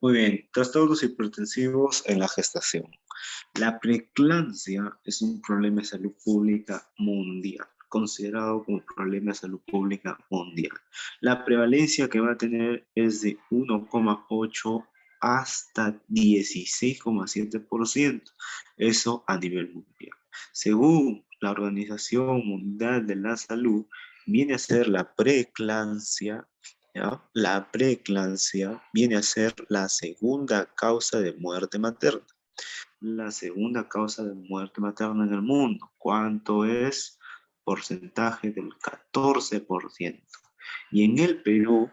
Muy bien, trastornos hipertensivos en la gestación. La preeclampsia es un problema de salud pública mundial, considerado como problema de salud pública mundial. La prevalencia que va a tener es de 1,8 hasta 16,7%. Eso a nivel mundial. Según la Organización Mundial de la Salud, viene a ser la preeclampsia. ¿Ya? La preeclampsia viene a ser la segunda causa de muerte materna. La segunda causa de muerte materna en el mundo. ¿Cuánto es? Porcentaje del 14%. Y en el Perú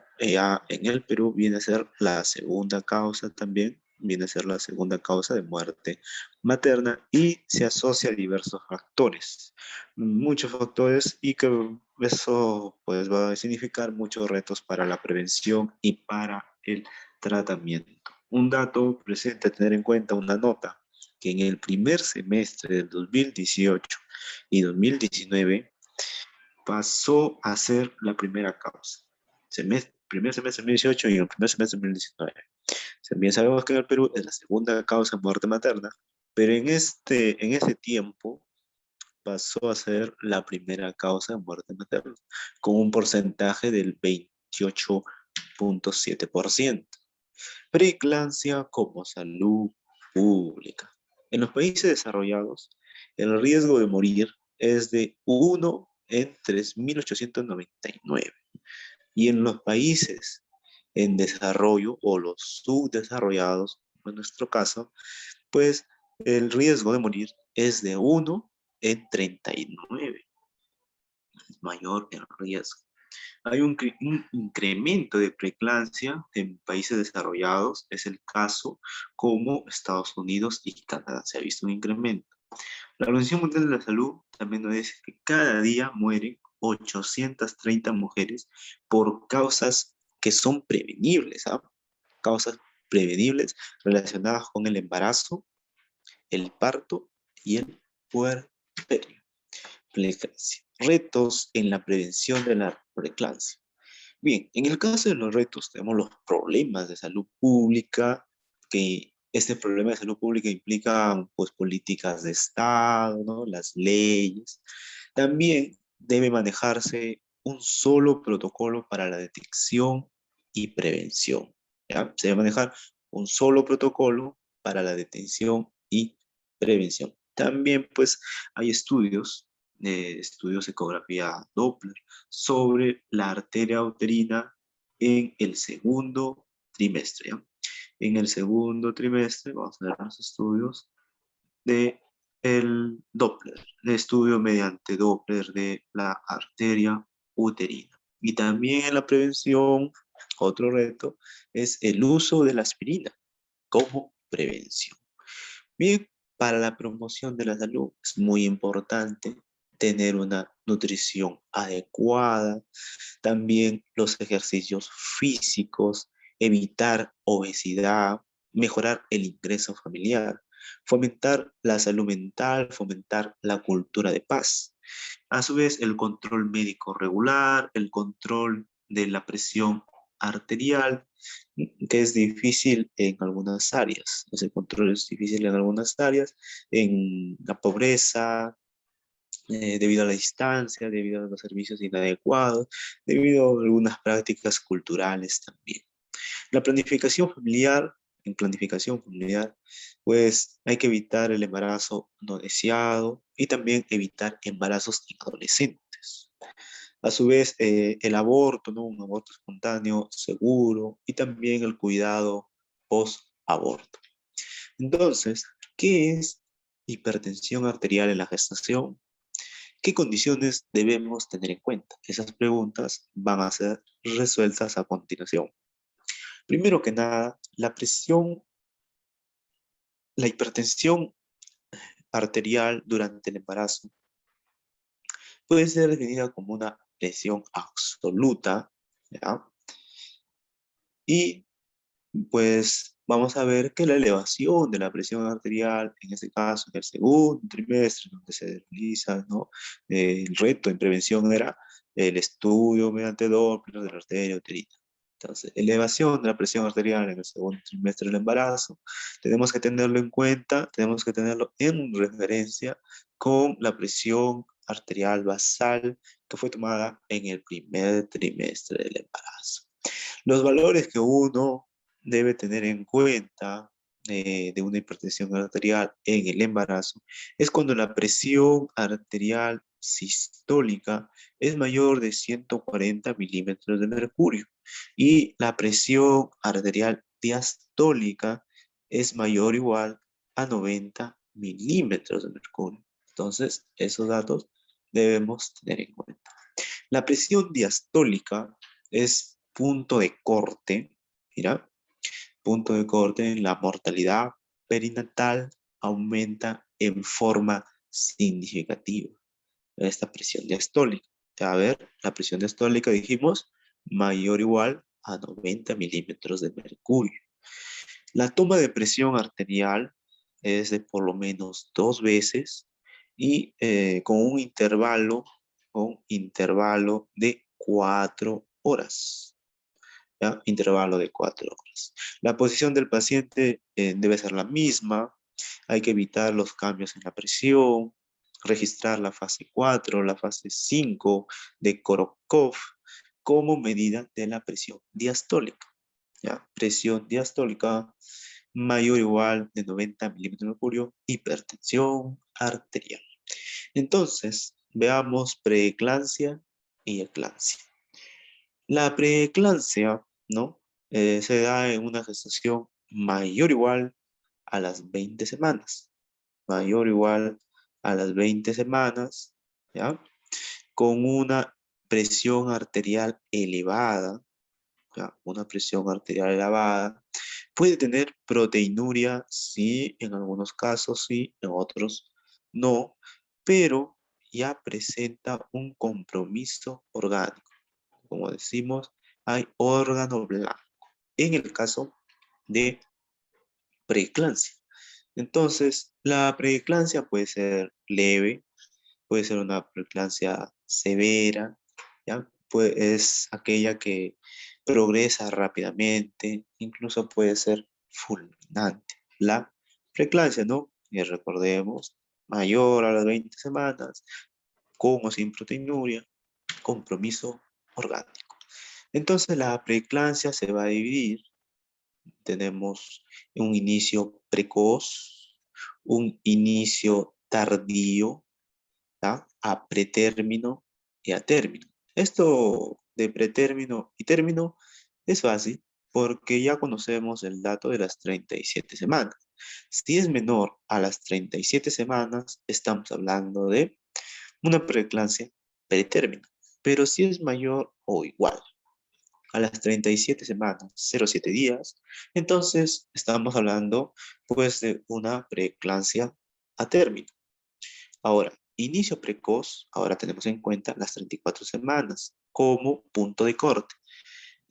viene a ser la segunda causa también, viene a ser la segunda causa de muerte materna y se asocia a diversos factores, muchos factores y que eso pues va a significar muchos retos para la prevención y para el tratamiento. Un dato presente a tener en cuenta, una nota, que en el primer semestre del 2018 y 2019 pasó a ser la primera causa. Primer semestre de 2018 y el primer semestre de 2019. También sabemos que en el Perú es la segunda causa de muerte materna, pero en ese tiempo pasó a ser la primera causa de muerte materna, con un porcentaje del 28,7%. Preeclampsia como salud pública. En los países desarrollados, el riesgo de morir es de 1 en 3.899. Y en los países en desarrollo o los subdesarrollados, en nuestro caso, pues el riesgo de morir es de 1 en 39. Es mayor el riesgo. Hay un incremento de preeclampsia en países desarrollados, es el caso como Estados Unidos y Canadá, se ha visto un incremento. La Organización Mundial de la Salud también nos dice que cada día mueren 830 mujeres por causas que son prevenibles, ¿ah? Causas prevenibles relacionadas con el embarazo, el parto y el puerperio. Preeclampsia. Retos en la prevención de la preeclampsia. Bien, en el caso de los retos tenemos los problemas de salud pública, que este problema de salud pública implica pues políticas de Estado, ¿no? Las leyes. También debe manejarse un solo protocolo para la detección y prevención, ¿ya? Se debe manejar un solo protocolo para la detención y prevención. También pues hay estudios de ecografía Doppler sobre la arteria uterina en el segundo trimestre, ¿ya? En el segundo trimestre vamos a ver los estudios de el Doppler, el estudio mediante Doppler de la arteria uterina. Y también en la prevención, otro reto es el uso de la aspirina como prevención. Bien, para la promoción de la salud es muy importante tener una nutrición adecuada, también los ejercicios físicos, evitar obesidad, mejorar el ingreso familiar, fomentar la salud mental, fomentar la cultura de paz. A su vez, el control médico regular, el control de la presión arterial, que es difícil en algunas áreas. Ese control es difícil en algunas áreas, en la pobreza, debido a la distancia, debido a los servicios inadecuados, debido a algunas prácticas culturales también. La planificación familiar, en planificación familiar, pues hay que evitar el embarazo no deseado y también evitar embarazos en adolescentes. A su vez, el aborto, ¿no? Un aborto espontáneo, seguro, y también el cuidado post-aborto. Entonces, ¿qué es hipertensión arterial en la gestación? ¿Qué condiciones debemos tener en cuenta? Esas preguntas van a ser resueltas a continuación. Primero que nada, la hipertensión arterial durante el embarazo puede ser definida como una presión absoluta, ¿ya? Y pues vamos a ver que la elevación de la presión arterial, en este caso en el segundo trimestre, donde se realiza, ¿no? El reto en prevención era el estudio mediante Doppler de la arteria uterina. Entonces, elevación de la presión arterial en el segundo trimestre del embarazo, tenemos que tenerlo en cuenta, tenemos que tenerlo en referencia con la presión arterial basal que fue tomada en el primer trimestre del embarazo. Los valores que uno debe tener en cuenta de una hipertensión arterial en el embarazo es cuando la presión arterial sistólica es mayor de 140 milímetros de mercurio y la presión arterial diastólica es mayor o igual a 90 milímetros de mercurio. Entonces, esos datos debemos tener en cuenta. La presión diastólica es punto de corte, mira, punto de corte en la mortalidad perinatal aumenta en forma significativa. Esta presión diastólica. A ver, la presión diastólica dijimos mayor o igual a 90 milímetros de mercurio. La toma de presión arterial es de por lo menos 2 veces y con intervalo de 4 horas. ¿Ya? Intervalo de 4 horas. La posición del paciente debe ser la misma. Hay que evitar los cambios en la presión, registrar la fase 4, la fase 5 de Korokov como medida de la presión diastólica. ¿Ya? Presión diastólica mayor o igual de 90 milímetros de mercurio, hipertensión arterial. Entonces, veamos preeclampsia y eclampsia. La preeclampsia, ¿no? Se da en una gestación mayor o igual a las 20 semanas. Mayor o igual a las 20 semanas, ¿ya? Con una presión arterial elevada, ¿ya? Una presión arterial elevada. Puede tener proteinuria, sí, en algunos casos sí, en otros no, pero ya presenta un compromiso orgánico. Como decimos, hay órgano blanco. En el caso de preeclampsia. Entonces, la preeclampsia puede ser leve, puede ser una preeclampsia severa, ¿ya? Es aquella que progresa rápidamente, incluso puede ser fulminante. La preeclampsia, ¿no? Y recordemos, mayor a las 20 semanas, con o sin proteinuria, compromiso orgánico. Entonces la preeclampsia se va a dividir. Tenemos un inicio precoz, un inicio tardío, ¿ya? A pretérmino y a término. Esto de pretérmino y término es fácil porque ya conocemos el dato de las 37 semanas. Si es menor a las 37 semanas, estamos hablando de una preeclampsia pretérmino. Pero si es mayor o igual a las 37 semanas, 0,7 días, entonces estamos hablando pues de una preeclampsia a término. Ahora, inicio precoz, ahora tenemos en cuenta las 34 semanas como punto de corte.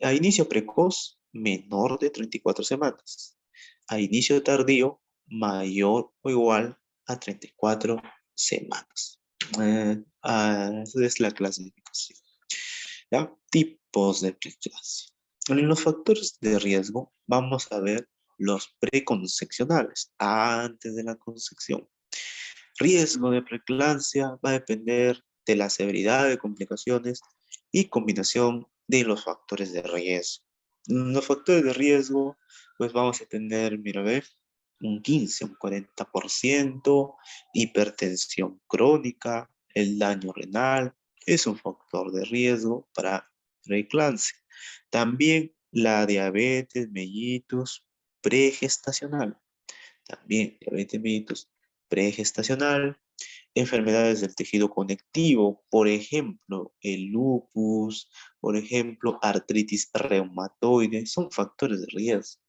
A inicio precoz, menor de 34 semanas. A inicio tardío, mayor o igual a 34 semanas. Esa es la clasificación. ¿Ya? Tipos de preeclampsia. En los factores de riesgo vamos a ver los preconcepcionales, antes de la concepción. Riesgo de preeclampsia va a depender de la severidad de complicaciones y combinación de los factores de riesgo. Los factores de riesgo, pues vamos a tener, mira, ve, un 15, un 40%, hipertensión crónica, el daño renal, es un factor de riesgo para preeclampsia. También la diabetes mellitus pregestacional. También diabetes mellitus pregestacional, enfermedades del tejido conectivo, por ejemplo, el lupus, por ejemplo, artritis reumatoide, son factores de riesgo.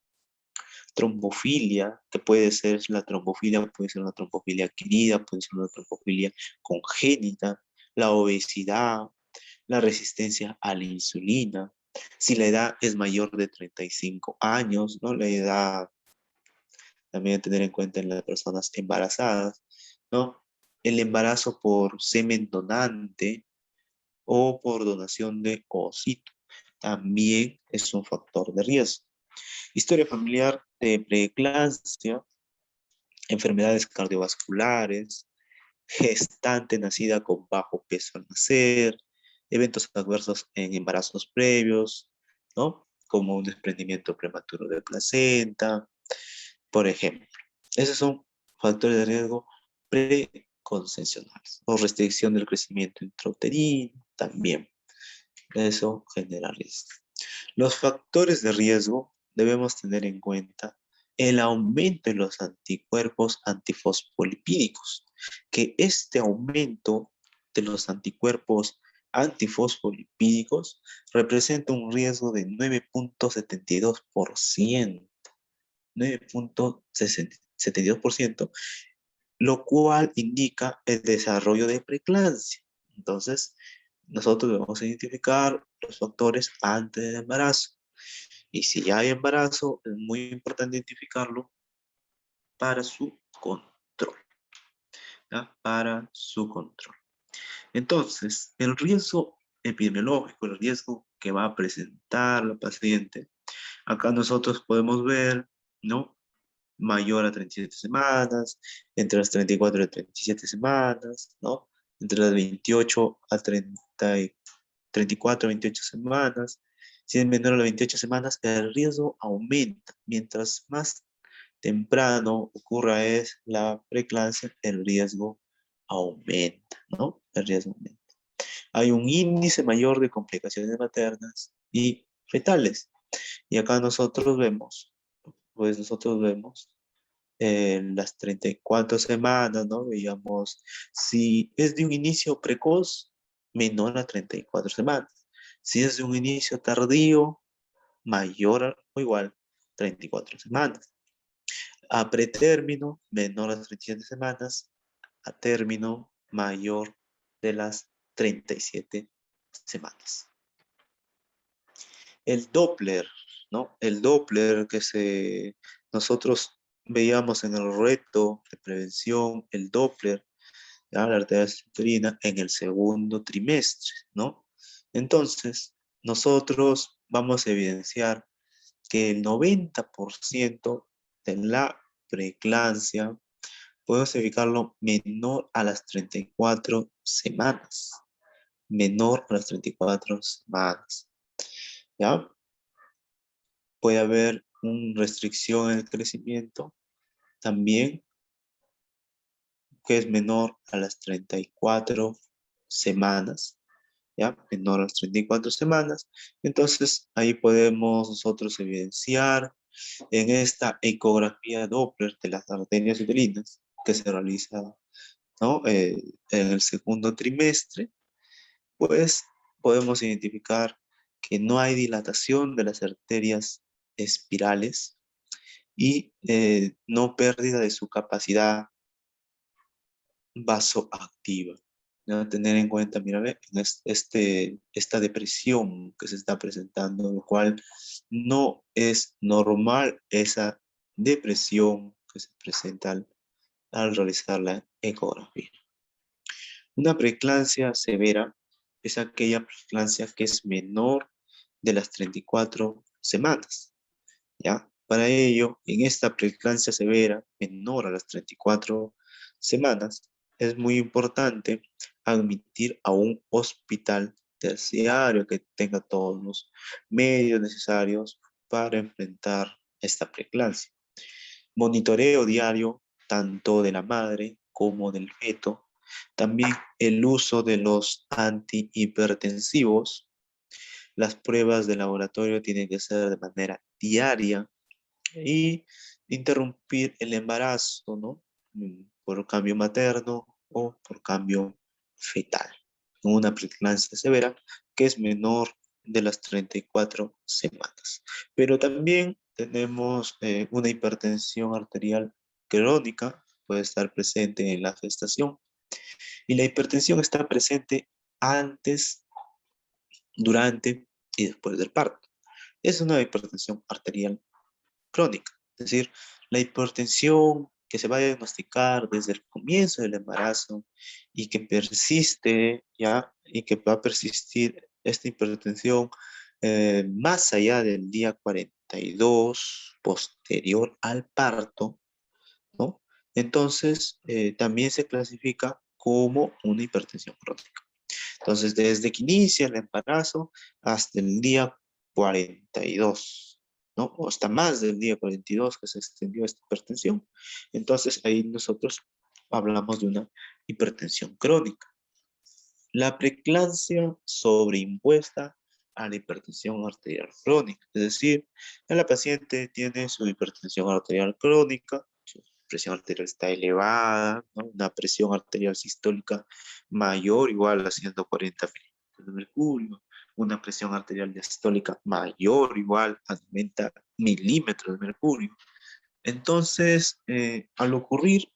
Trombofilia, que puede ser la trombofilia, puede ser una trombofilia adquirida, puede ser una trombofilia congénita, la obesidad, la resistencia a la insulina. Si la edad es mayor de 35 años, ¿no? La edad también a tener en cuenta en las personas embarazadas, ¿no? El embarazo por semen donante o por donación de ovocito. También es un factor de riesgo. Historia familiar de preeclampsia, enfermedades cardiovasculares, gestante nacida con bajo peso al nacer, eventos adversos en embarazos previos, ¿no? Como un desprendimiento prematuro de placenta, por ejemplo. Esos son factores de riesgo preconcepcionales o restricción del crecimiento intrauterino también. Eso genera riesgo. Los factores de riesgo debemos tener en cuenta el aumento en los anticuerpos antifosfolipídicos, que este aumento de los anticuerpos antifosfolipídicos representa un riesgo de 9.72%, 9.72%, lo cual indica el desarrollo de preeclampsia. Entonces, nosotros debemos identificar los factores antes del embarazo. Y si ya hay embarazo, es muy importante identificarlo para su control. ¿Ya? Para su control. Entonces, el riesgo epidemiológico, el riesgo que va a presentar la paciente, acá nosotros podemos ver, ¿no? Mayor a 37 semanas, entre las 34 y 37 semanas, ¿no? Entre las 28 a 34 a 28 semanas. Si es menor a las 28 semanas, el riesgo aumenta. Mientras más temprano ocurra es la preeclampsia, el riesgo aumenta, ¿no? El riesgo aumenta. Hay un índice mayor de complicaciones maternas y fetales. Y acá nosotros vemos las 34 semanas, ¿no? Digamos, si es de un inicio precoz, menor a 34 semanas. Si es de un inicio tardío, mayor o igual 34 semanas. A pretérmino, menor a 37 semanas. A término, mayor de las 37 semanas. El Doppler, ¿no? El Doppler nosotros veíamos en el reto de prevención, el Doppler, ¿ya? La arteria uterina en el segundo trimestre, ¿no? Entonces, nosotros vamos a evidenciar que el 90% de la preeclampsia podemos ubicarlo menor a las 34 semanas. Menor a las 34 semanas. ¿Ya? Puede haber una restricción en el crecimiento también, que es menor a las 34 semanas, ¿ya? Menor a las 34 semanas. Entonces, ahí podemos nosotros evidenciar en esta ecografía Doppler de las arterias uterinas que se realiza, ¿no? En el segundo trimestre, pues podemos identificar que no hay dilatación de las arterias espirales y no pérdida de su capacidad vasoactiva. ¿No? Tener en cuenta, mira, en esta depresión que se está presentando, lo cual no es normal esa depresión que se presenta al realizar la ecografía. Una preeclampsia severa es aquella preeclampsia que es menor de las 34 semanas. ¿Ya? Para ello, en esta preeclampsia severa, menor a las 34 semanas, es muy importante admitir a un hospital terciario que tenga todos los medios necesarios para enfrentar esta preeclampsia. Monitoreo diario tanto de la madre como del feto. También el uso de los antihipertensivos. Las pruebas de laboratorio tienen que ser de manera diaria y interrumpir el embarazo, ¿no? Por cambio materno o por cambio fetal. Una preeclampsia severa que es menor de las 34 semanas. Pero también tenemos una hipertensión arterial crónica, puede estar presente en la gestación. Y la hipertensión está presente antes, durante y después del parto. Es una hipertensión arterial crónica. Es decir, la hipertensión que se va a diagnosticar desde el comienzo del embarazo y que persiste, ¿ya? Y que va a persistir esta hipertensión más allá del día 42, posterior al parto, ¿no? Entonces, también se clasifica como una hipertensión crónica. Entonces, desde que inicia el embarazo hasta el día 42, ¿no? O hasta más del día 42 que se extendió esta hipertensión. Entonces, ahí nosotros hablamos de una hipertensión crónica. La preeclampsia sobreimpuesta a la hipertensión arterial crónica. Es decir, la paciente tiene su hipertensión arterial crónica, su presión arterial está elevada, ¿no? Una presión arterial sistólica mayor o igual a 140 milímetros de mercurio, una presión arterial diastólica mayor o igual a 90 milímetros de mercurio. Entonces, al ocurrir,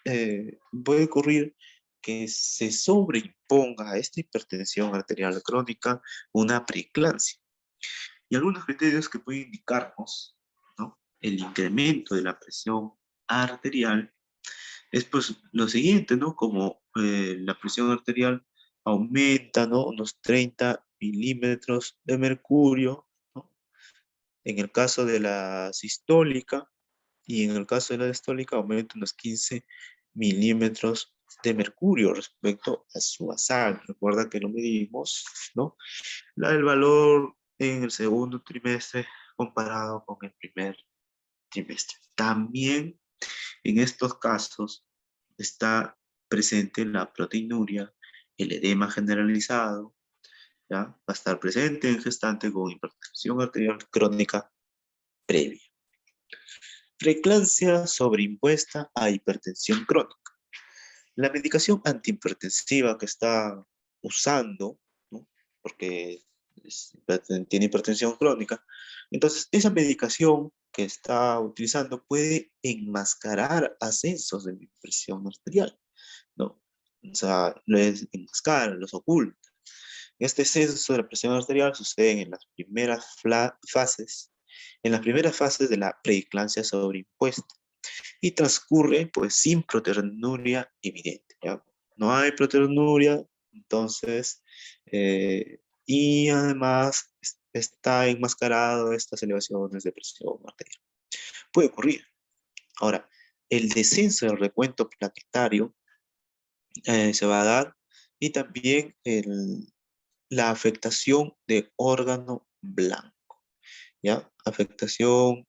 puede ocurrir que se sobreimponga a esta hipertensión arterial crónica una preeclampsia. Y algunos criterios que pueden indicarnos, ¿no?, el incremento de la presión arterial es pues lo siguiente, ¿no? Como la presión arterial aumenta, ¿no?, unos 30 milímetros de mercurio, ¿no? En el caso de la sistólica, y en el caso de la diastólica aumenta unos 15 milímetros de mercurio respecto a su basal. Recuerda que lo medimos, ¿no? El valor en el segundo trimestre comparado con el primer trimestre. También en estos casos está presente la proteinuria, el edema generalizado, ¿ya? Va a estar presente en gestante con hipertensión arterial crónica previa. Preeclampsia sobreimpuesta a hipertensión crónica. La medicación antihipertensiva que está usando, ¿no?, porque tiene hipertensión crónica, entonces esa medicación que está utilizando puede enmascarar ascensos de mi presión arterial, ¿no? O sea, los enmascara, los oculta. Este ascenso de la presión arterial sucede en las primeras fases, de la preeclampsia sobreimpuesta y transcurre pues sin proteinuria evidente, ¿ya? No hay proteinuria, entonces, y además está enmascarado estas elevaciones de presión arterial. Puede ocurrir. Ahora, el descenso del recuento plaquetario se va a dar y también la afectación de órgano blanco, ¿ya? Afectación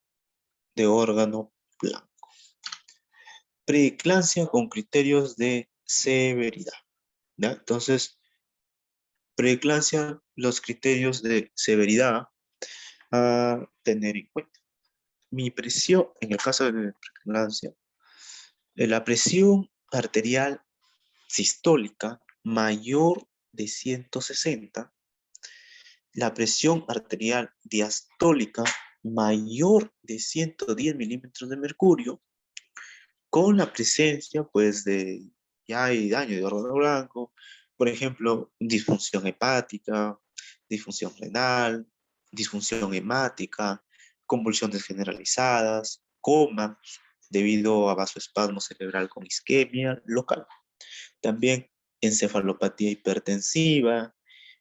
de órgano blanco. Preeclampsia con criterios de severidad, ¿ya? Entonces, preeclampsia, los criterios de severidad a tener en cuenta. Mi presión, en el caso de preeclampsia, la presión arterial sistólica mayor de 160, la presión arterial diastólica mayor de 110 milímetros de mercurio, con la presencia, pues, ya hay daño de órgano blanco, por ejemplo, disfunción hepática, disfunción renal, disfunción hemática, convulsiones generalizadas, coma, debido a vasoespasmo cerebral con isquemia local. También encefalopatía hipertensiva,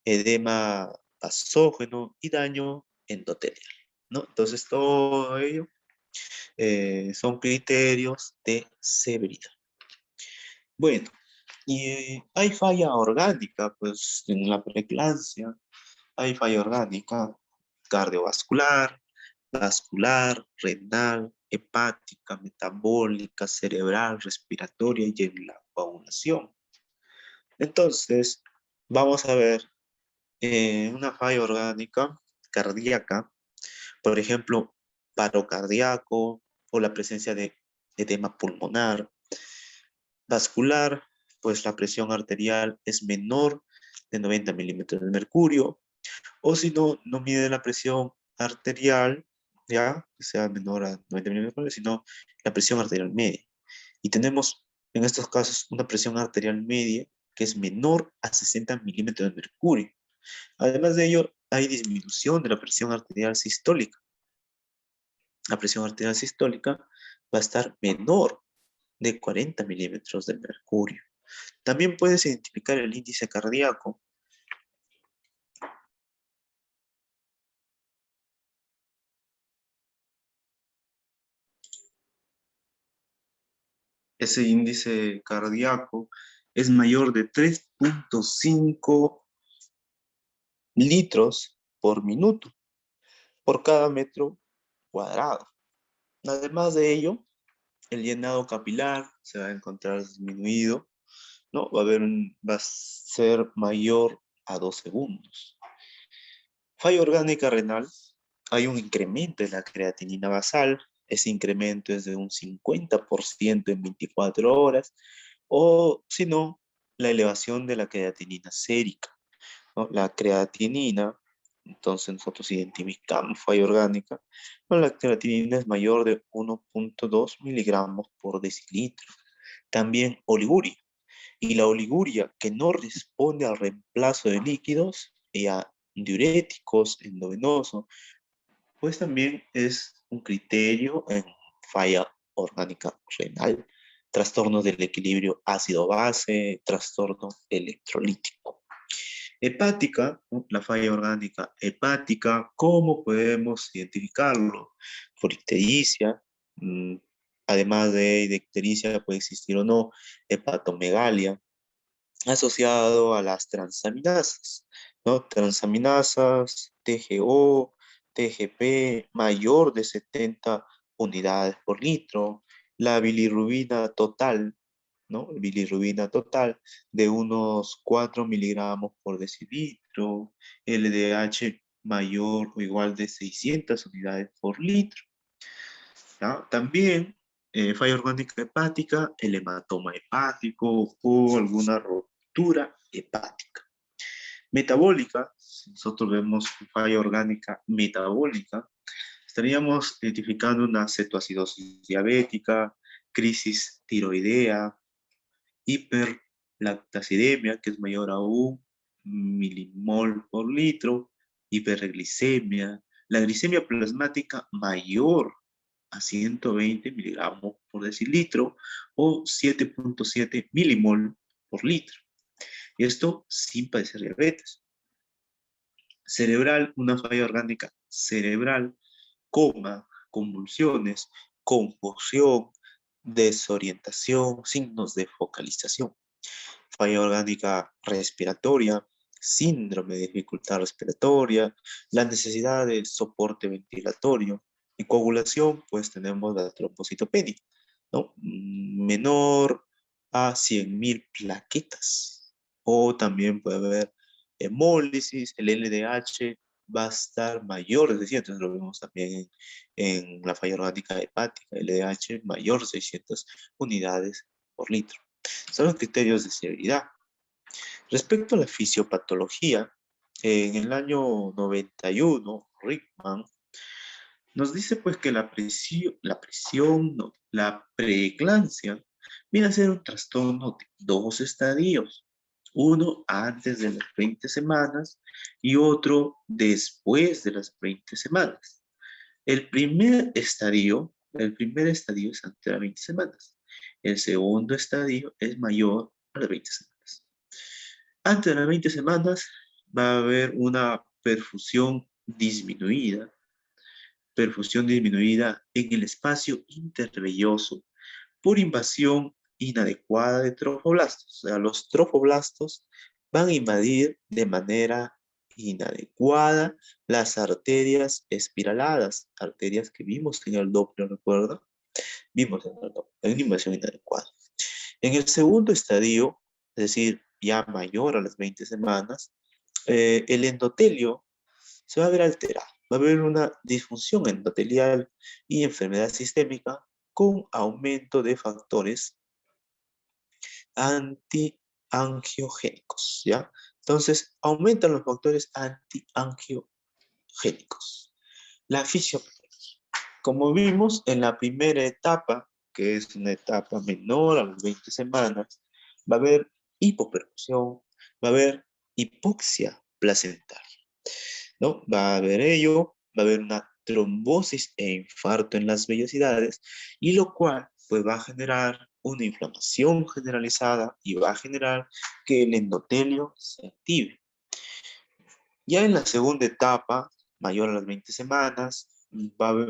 edema vasógeno y daño endotelial, ¿no? Entonces, todo ello son criterios de severidad. Bueno, y hay falla orgánica, pues en la preeclampsia hay falla orgánica cardiovascular, vascular, renal, hepática, metabólica, cerebral, respiratoria y en la coagulación. Entonces, vamos a ver una falla orgánica cardíaca, por ejemplo, paro cardíaco o la presencia de edema pulmonar. Vascular, pues la presión arterial es menor de 90 milímetros de mercurio, o si no, no mide la presión arterial, ya, que sea menor a 90 milímetros de mercurio, sino la presión arterial media. Y tenemos en estos casos una presión arterial media que es menor a 60 milímetros de mercurio. Además de ello, hay disminución de la presión arterial sistólica. La presión arterial sistólica va a estar menor de 40 milímetros de mercurio. También puedes identificar el índice cardíaco. Ese índice cardíaco es mayor de 3,5 litros por minuto por cada metro cuadrado. Además de ello, el llenado capilar se va a encontrar disminuido, ¿no? Va a ser mayor a 2 segundos. Falla orgánica renal, hay un incremento en la creatinina basal, ese incremento es de un 50% en 24 horas, o si no, la elevación de la creatinina sérica, ¿no? La creatinina, entonces nosotros identificamos falla orgánica, bueno, la creatinina es mayor de 1,2 miligramos por decilitro. También oliguria, y la oliguria que no responde al reemplazo de líquidos y a diuréticos endovenosos, pues también es un criterio en falla orgánica renal, trastornos del equilibrio ácido-base, trastorno electrolítico. Hepática, ¿no? La falla orgánica hepática, ¿cómo podemos identificarlo? Por ictericia, además de ictericia puede existir o no hepatomegalia, asociado a las transaminasas, ¿no? Transaminasas, TGO, TGP, mayor de 70 unidades por litro, la bilirrubina total, ¿no? Bilirrubina total de unos 4 miligramos por decilitro, LDH mayor o igual de 600 unidades por litro. ¿Ya? También falla orgánica hepática, el hematoma hepático o alguna rotura hepática. Metabólica, si nosotros vemos falla orgánica metabólica, estaríamos identificando una cetoacidosis diabética, crisis tiroidea, hiperlactacidemia, que es mayor a 1 milimol por litro, hiperglicemia, la glicemia plasmática mayor a 120 miligramos por decilitro o 7,7 milimol por litro. Y esto sin padecer diabetes. Cerebral, una falla orgánica cerebral, coma, convulsiones, confusión, desorientación, signos de focalización. Falla orgánica respiratoria, síndrome de dificultad respiratoria, la necesidad de soporte ventilatorio. Y coagulación, pues tenemos la trombocitopenia, ¿no? Menor a 100.000 plaquetas. O también puede haber hemólisis, el LDH va a estar mayor de 600, lo vemos también en la falla orgánica hepática, LDH mayor de 600 unidades por litro. Son los criterios de severidad. Respecto a la fisiopatología, en el año 91, Rickman nos dice pues que no, la preeclampsia viene a ser un trastorno de 2 estadios. Uno antes de las 20 semanas y otro después de las 20 semanas. El primer estadio es antes de las 20 semanas. El segundo estadio es mayor a las 20 semanas. Antes de las 20 semanas va a haber una perfusión disminuida en el espacio intervelloso por invasión inadecuada de trofoblastos. O sea, los trofoblastos van a invadir de manera inadecuada las arterias espiraladas, arterias que vimos en el Doppler, ¿recuerda? Vimos en el Doppler, en una invasión inadecuada. En el segundo estadio, es decir, ya mayor a las 20 semanas, el endotelio se va a ver alterado. Va a haber una disfunción endotelial y enfermedad sistémica con aumento de factores antiangiogénicos, ¿ya? Entonces, aumentan los factores antiangiogénicos. La fisiopatología. Como vimos en la primera etapa, que es una etapa menor a las 20 semanas, va a haber hipoperfusión, va a haber hipoxia placentaria, ¿no? Va a haber ello, va a haber una trombosis e infarto en las vellosidades, y lo cual pues va a generar una inflamación generalizada y va a generar que el endotelio se active. Ya en la segunda etapa, mayor a las 20 semanas,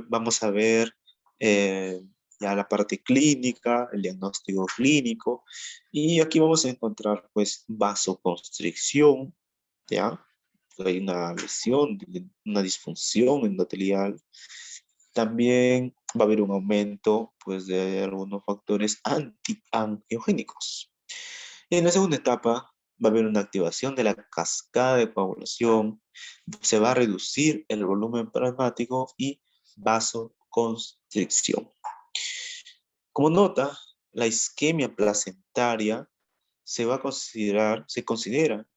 vamos a ver eh, ya la parte clínica, el diagnóstico clínico, y aquí vamos a encontrar pues vasoconstricción, ¿ya? Hay una lesión, una disfunción endotelial. También va a haber un aumento pues, de algunos factores antiangiogénicos. En la segunda etapa va a haber una activación de la cascada de coagulación, se va a reducir el volumen plasmático y vasoconstricción. Como nota, la isquemia placentaria se considera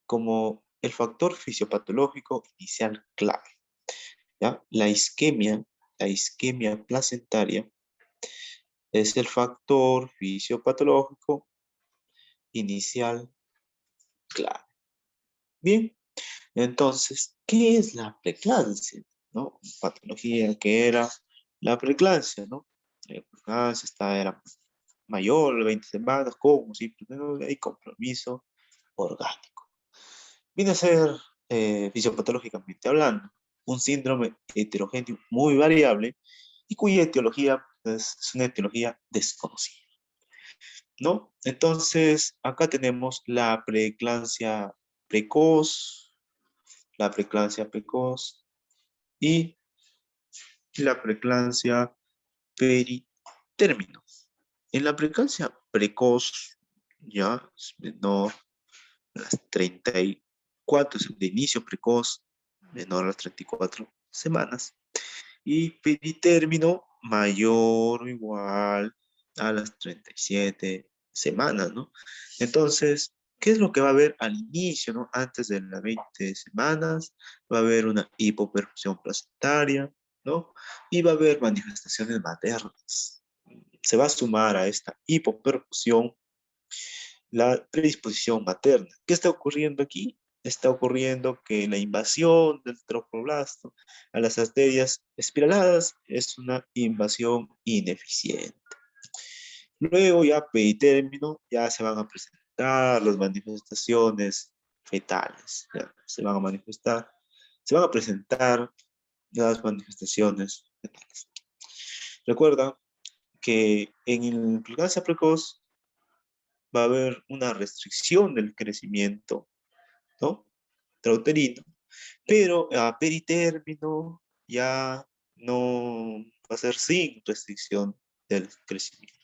como el factor fisiopatológico inicial clave. ¿Ya? La isquemia placentaria es el factor fisiopatológico inicial clave. Bien, entonces, ¿qué es la preeclampsia? ¿No? Patología que era la preeclampsia, ¿no? La preeclampsia era mayor de 20 semanas, como simplemente hay compromiso orgánico. Viene a ser, fisiopatológicamente hablando, un síndrome heterogéneo muy variable y cuya etiología pues, es una etiología desconocida, ¿no? Entonces, acá tenemos precoz, la preeclampsia precoz y la preeclampsia peritérmino. En la preeclampsia precoz, ya es menor a las 34, es de inicio precoz, menor a las 34 semanas, y peritérmino mayor o igual a las 37 semanas, ¿no? Entonces, ¿qué es lo que va a haber al inicio, ¿no? Antes de las 20 semanas, va a haber una hipoperfusión placentaria, ¿no? Y va a haber manifestaciones maternas. Se va a sumar a esta hipoperfusión la predisposición materna. ¿Qué está ocurriendo aquí? Está ocurriendo que la invasión del tromblasto a las arterias espiraladas es una invasión ineficiente. Luego ya peritérmino, ya se van a presentar las manifestaciones fetales, ya, se van a presentar las manifestaciones fetales. Recuerda que en implicancia precoz va a haber una restricción del crecimiento, ¿no? Intrauterino, pero a peritérmino ya no va a ser sin restricción del crecimiento.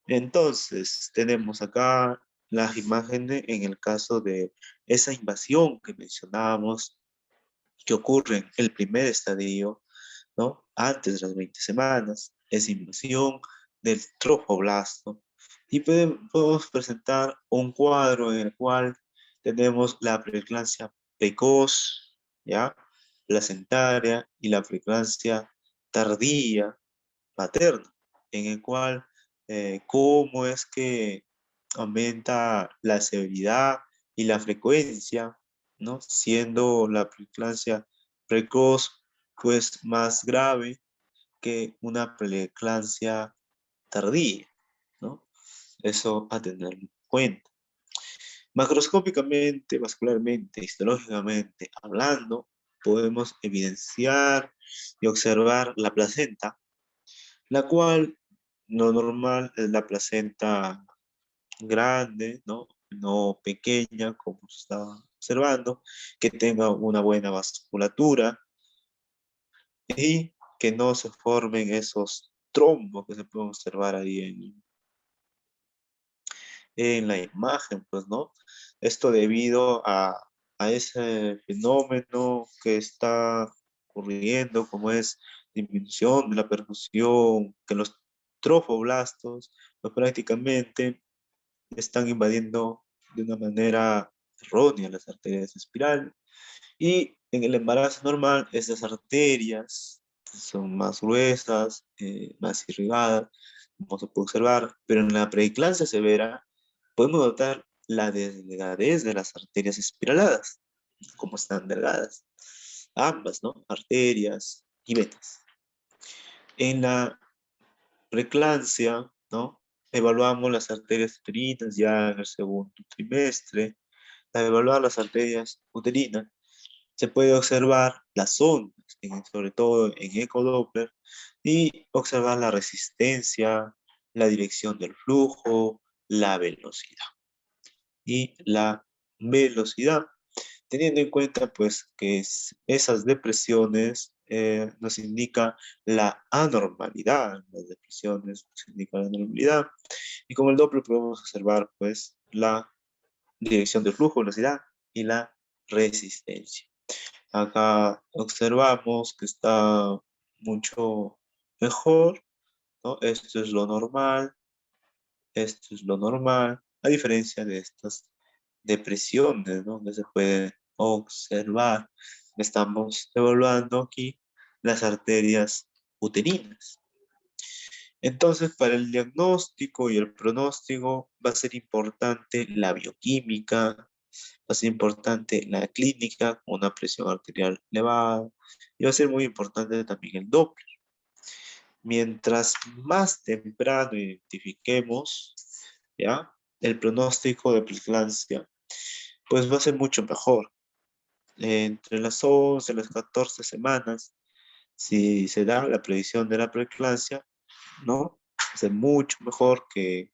Entonces, tenemos acá las imágenes en el caso de esa invasión que mencionábamos, que ocurre en el primer estadio, ¿no? Antes de las 20 semanas, esa invasión del trofoblasto. Y podemos presentar un cuadro en el cual tenemos la preeclampsia precoz, ¿ya? Placentaria y la preeclampsia tardía materna, en el cual cómo es que aumenta la severidad y la frecuencia, ¿no? Siendo la preeclampsia precoz pues más grave que una preeclampsia tardía, ¿no? Eso a tener en cuenta. Macroscópicamente, vascularmente, histológicamente hablando, podemos evidenciar y observar la placenta, la cual lo normal es la placenta grande, ¿no? No pequeña como se está observando, que tenga una buena vasculatura y que no se formen esos trombos que se pueden observar ahí en la imagen, pues, ¿no? Esto debido a ese fenómeno que está ocurriendo, como es disminución de la perfusión, que los trofoblastos pues, prácticamente están invadiendo de una manera errónea las arterias espirales. Y en el embarazo normal, esas arterias son más gruesas, más irrigadas, como se puede observar, pero en la preeclampsia severa podemos notar la delgadez de las arterias espiraladas, como están delgadas, ambas, ¿no? Arterias y venas. En la preeclampsia, ¿no? evaluamos las arterias uterinas ya en el segundo trimestre. Al evaluar las arterias uterinas, se puede observar las ondas, sobre todo en ecodoppler, y observar la resistencia, la dirección del flujo, la velocidad. Y la velocidad, teniendo en cuenta pues que esas depresiones nos indican la anormalidad, las depresiones nos indican la anormalidad, y con el Doppler podemos observar pues la dirección del flujo, velocidad y la resistencia. Acá observamos que está mucho mejor, ¿no? Esto es lo normal, esto es lo normal, a diferencia de estas depresiones, ¿no? Que se puede observar. Estamos evaluando aquí las arterias uterinas. Entonces, para el diagnóstico y el pronóstico va a ser importante la bioquímica, va a ser importante la clínica con una presión arterial elevada y va a ser muy importante también el Doppler. Mientras más temprano identifiquemos, ¿ya?, el pronóstico de preeclampsia, pues va a ser mucho mejor. Entre las 11 y las 14 semanas, si se da la predicción de la preeclampsia, ¿no?, va a ser mucho mejor que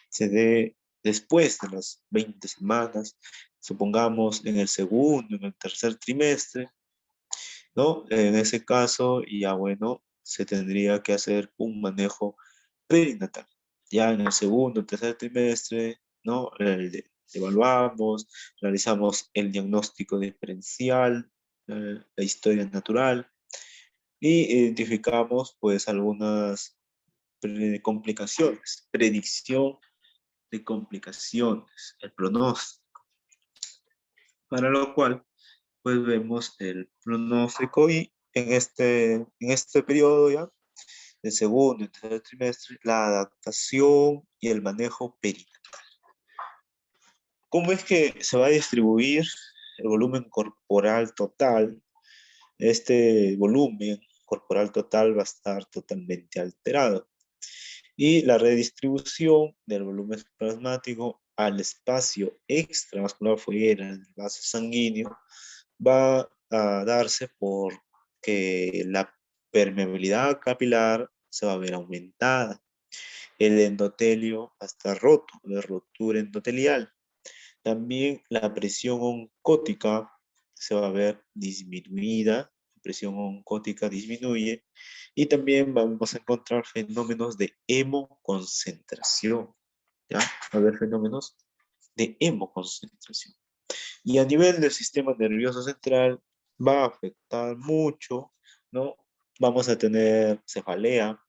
se dé después de las 20 semanas, supongamos en el segundo, en el tercer trimestre, ¿no? En ese caso, ya bueno, se tendría que hacer un manejo perinatal. Ya en el segundo, tercer trimestre, ¿no? Evaluamos, realizamos el diagnóstico diferencial, la historia natural, y identificamos pues algunas complicaciones, predicción de complicaciones, el pronóstico, para lo cual pues vemos el pronóstico y en este periodo ya, de segundo y tercer trimestre, la adaptación y el manejo perinatal. ¿Cómo es que se va a distribuir el volumen corporal total? Este volumen corporal total va a estar totalmente alterado. Y la redistribución del volumen plasmático al espacio extravascular fuera del vaso sanguíneo va a darse por que la permeabilidad capilar se va a ver aumentada. El endotelio va a estar roto, de rotura endotelial. También la presión oncótica se va a ver disminuida, la presión oncótica disminuye, y también vamos a encontrar fenómenos de hemoconcentración, ¿ya? Va a haber fenómenos de hemoconcentración. Y a nivel del sistema nervioso central va a afectar mucho, ¿no? Vamos a tener cefalea,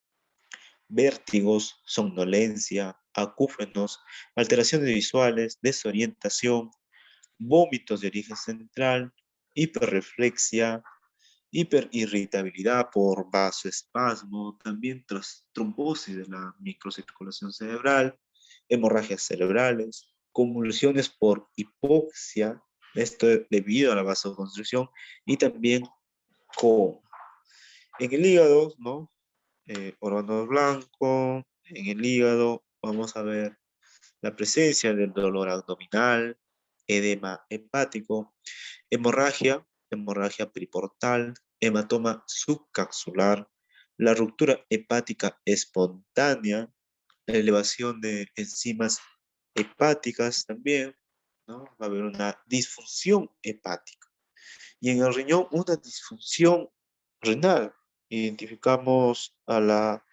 vértigos, somnolencia, acúfenos, alteraciones visuales, desorientación, vómitos de origen central, hiperreflexia, hiperirritabilidad por vasoespasmo, también trombosis de la microcirculación cerebral, hemorragias cerebrales, convulsiones por hipoxia, esto debido a la vasoconstricción, y también coma. En el hígado, ¿no? Órgano blanco, en el hígado vamos a ver la presencia del dolor abdominal, edema hepático, hemorragia periportal, hematoma subcapsular, la ruptura hepática espontánea, la elevación de enzimas hepáticas también, ¿no? Va a haber una disfunción hepática. Y en el riñón, una disfunción renal. Identificamos a la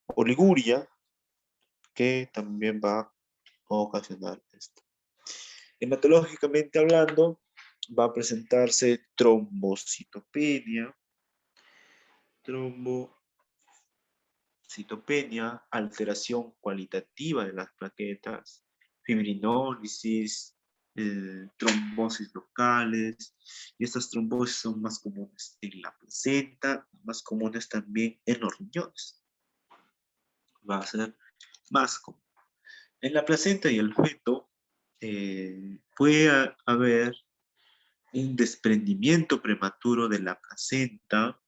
oliguria, que también va a ocasionar esto. Hematológicamente hablando, va a presentarse trombocitopenia, alteración cualitativa de las plaquetas, fibrinólisis, trombosis locales, y estas trombosis son más comunes en la placenta, más comunes también en los riñones. Va a ser más común. En la placenta y el feto puede haber un desprendimiento prematuro de la placenta,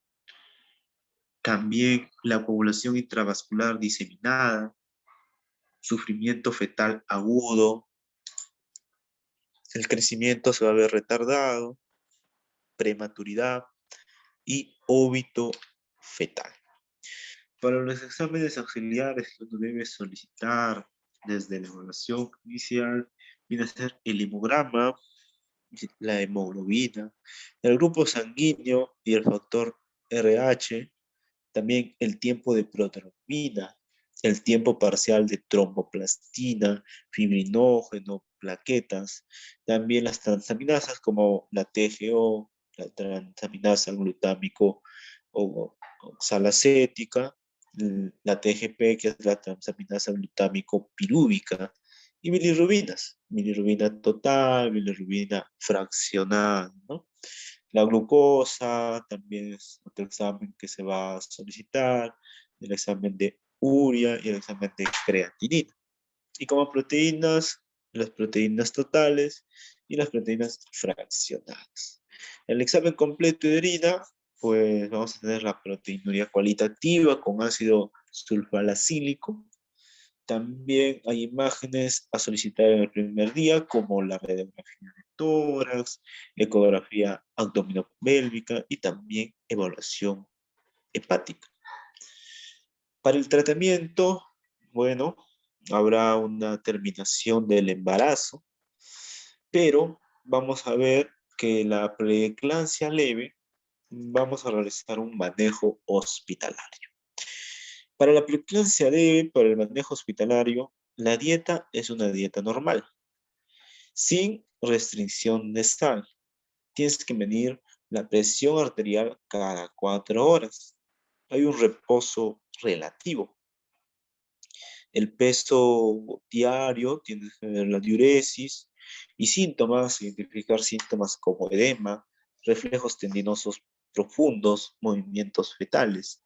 también la coagulación intravascular diseminada, sufrimiento fetal agudo, el crecimiento se va a ver retardado, prematuridad y óbito fetal. Para los exámenes auxiliares que uno debe solicitar desde la evaluación inicial, viene a ser el hemograma, la hemoglobina, el grupo sanguíneo y el factor RH, también el tiempo de protrombina, el tiempo parcial de tromboplastina, fibrinógeno, plaquetas, también las transaminasas como la TGO, la transaminasa glutámico o oxalacética, la TGP, que es la transaminasa glutámico pirúvica, y bilirrubinas, bilirrubina total, bilirrubina fraccionada, ¿no? La glucosa también es otro examen que se va a solicitar, el examen de urea y el examen de creatinina. Y como proteínas, las proteínas totales y las proteínas fraccionadas. El examen completo de orina, pues vamos a tener la proteinuria cualitativa con ácido sulfalacílico. También hay imágenes a solicitar en el primer día, como la radiografía de tórax, ecografía abdominopélvica y también evaluación hepática. Para el tratamiento, bueno, habrá una terminación del embarazo, pero vamos a ver que la preeclampsia leve, vamos a realizar un manejo hospitalario. Para la preeclampsia leve, para el manejo hospitalario, la dieta es una dieta normal, sin restricción de sal. Tienes que medir la presión arterial cada 4 horas. Hay un reposo relativo. El peso diario, tienes que ver la diuresis y síntomas, identificar síntomas como edema, reflejos tendinosos profundos, movimientos fetales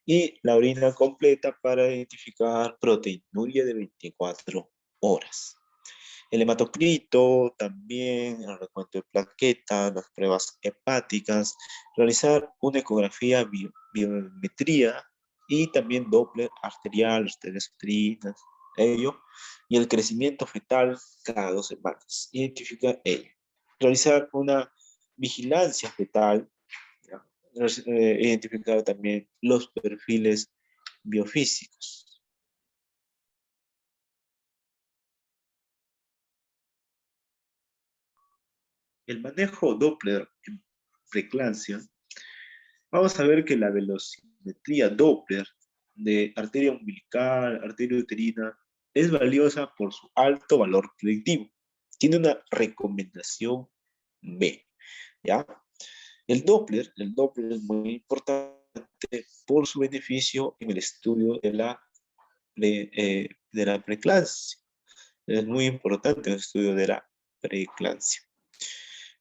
y la orina completa para identificar proteinuria de 24 horas. El hematocrito, también el recuento de plaquetas, las pruebas hepáticas, realizar una ecografía biometría y también Doppler arterial, arterias uterinas, ello, y el crecimiento fetal cada 2 semanas. Identificar ello. Realizar una vigilancia fetal, identificar también los perfiles biofísicos. El manejo Doppler en preeclampsia, vamos a ver que la velocimetría Doppler de arteria umbilical, arteria uterina, es valiosa por su alto valor predictivo. Tiene una recomendación B, ¿ya? El Doppler es muy importante por su beneficio en el estudio de la preeclampsia. Es muy importante el estudio de la preeclampsia.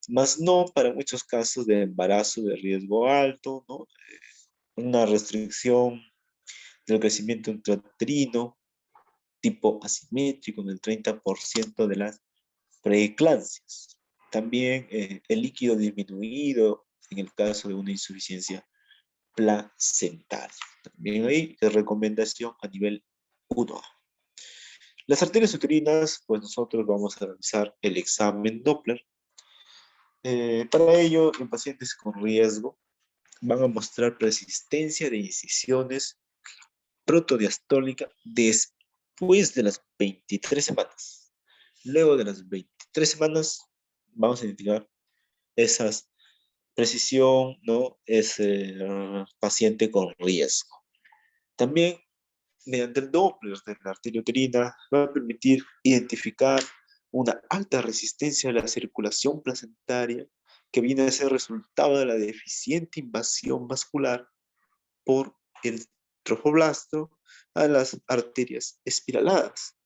Más no para muchos casos de embarazo de riesgo alto, ¿no? Una restricción del crecimiento intrauterino tipo asimétrico en el 30% de las preeclampsias. También el líquido disminuido en el caso de una insuficiencia placentaria. También hay recomendación a nivel 1. Las arterias uterinas, pues nosotros vamos a realizar el examen Doppler. Para ello, en pacientes con riesgo, van a mostrar persistencia de incisiones protodiastólica después de las 23 semanas. Luego de las 23 semanas, vamos a identificar esas precisión, ¿no? Es paciente con riesgo. También, mediante el Doppler de la arteria uterina, va a permitir identificar una alta resistencia a la circulación placentaria que viene a ser resultado de la deficiente invasión vascular por el trofoblasto a las arterias espiraladas.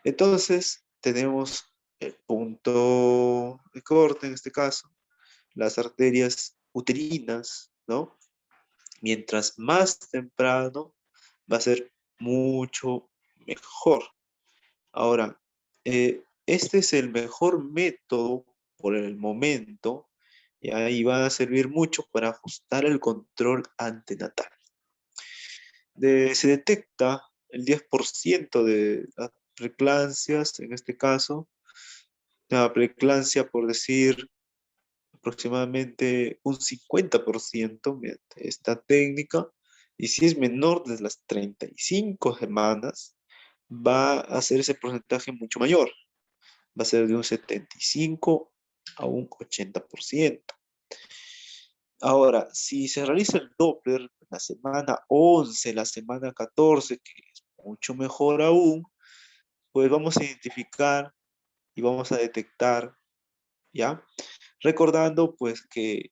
Entonces, tenemos el punto de corte en este caso, las arterias uterinas, ¿no? Mientras más temprano va a ser mucho mejor. Ahora, este es el mejor método por el momento y ahí va a servir mucho para ajustar el control antenatal. Se detecta el 10% de las preeclampsias, en este caso, la preeclampsia, por decir, aproximadamente un 50% mediante esta técnica, y si es menor de las 35 semanas, va a ser ese porcentaje mucho mayor, va a ser de un 75 a un 80%. Ahora, si se realiza el Doppler la semana 11, la semana 14, que es mucho mejor aún, pues vamos a identificar y vamos a detectar, ¿ya? Recordando pues que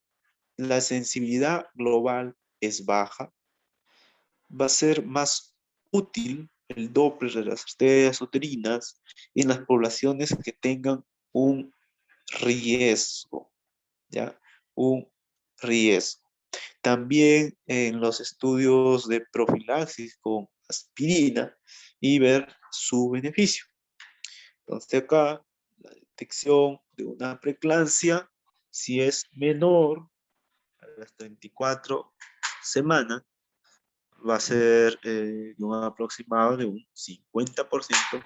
la sensibilidad global es baja, va a ser más útil el Doppler de las arterias uterinas en las poblaciones que tengan un riesgo, ¿ya? Un riesgo. También en los estudios de profilaxis con aspirina y ver su beneficio. Entonces acá la detección de una preeclampsia, si es menor a las 34 semanas, va a ser de un aproximado de un 50%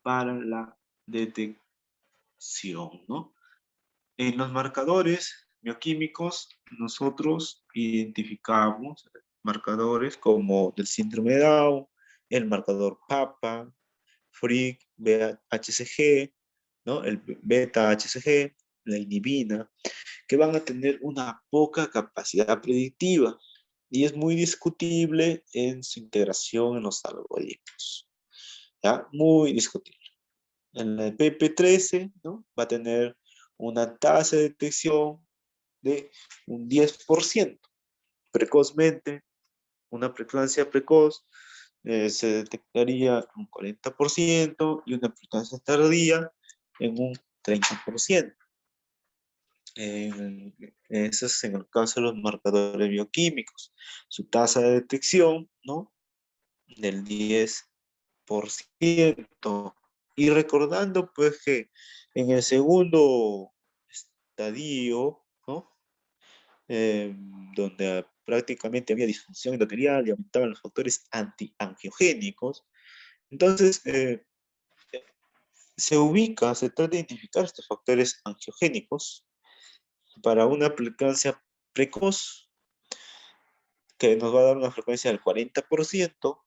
para la detección, ¿no? En los marcadores bioquímicos, nosotros identificamos marcadores como el síndrome de Down, el marcador PAPA, FRIC, HCG, ¿no? El beta-HCG, la inhibina, que van a tener una poca capacidad predictiva y es muy discutible en su integración en los algoritmos. ¿Ya? Muy discutible. En la PP13, ¿no? Va a tener una tasa de detección de un 10%. Precozmente, una preeclampsia precoz se detectaría un 40% y una preeclampsia tardía en un 30%. Ese es en el caso de los marcadores bioquímicos. Su tasa de detección, ¿no? Del 10%. Y recordando, pues, que en el segundo estadio, ¿no? Donde prácticamente había disfunción endotelial y aumentaban los factores antiangiogénicos. Entonces, se trata de identificar estos factores angiogénicos para una preeclampsia precoz, que nos va a dar una frecuencia del 40%,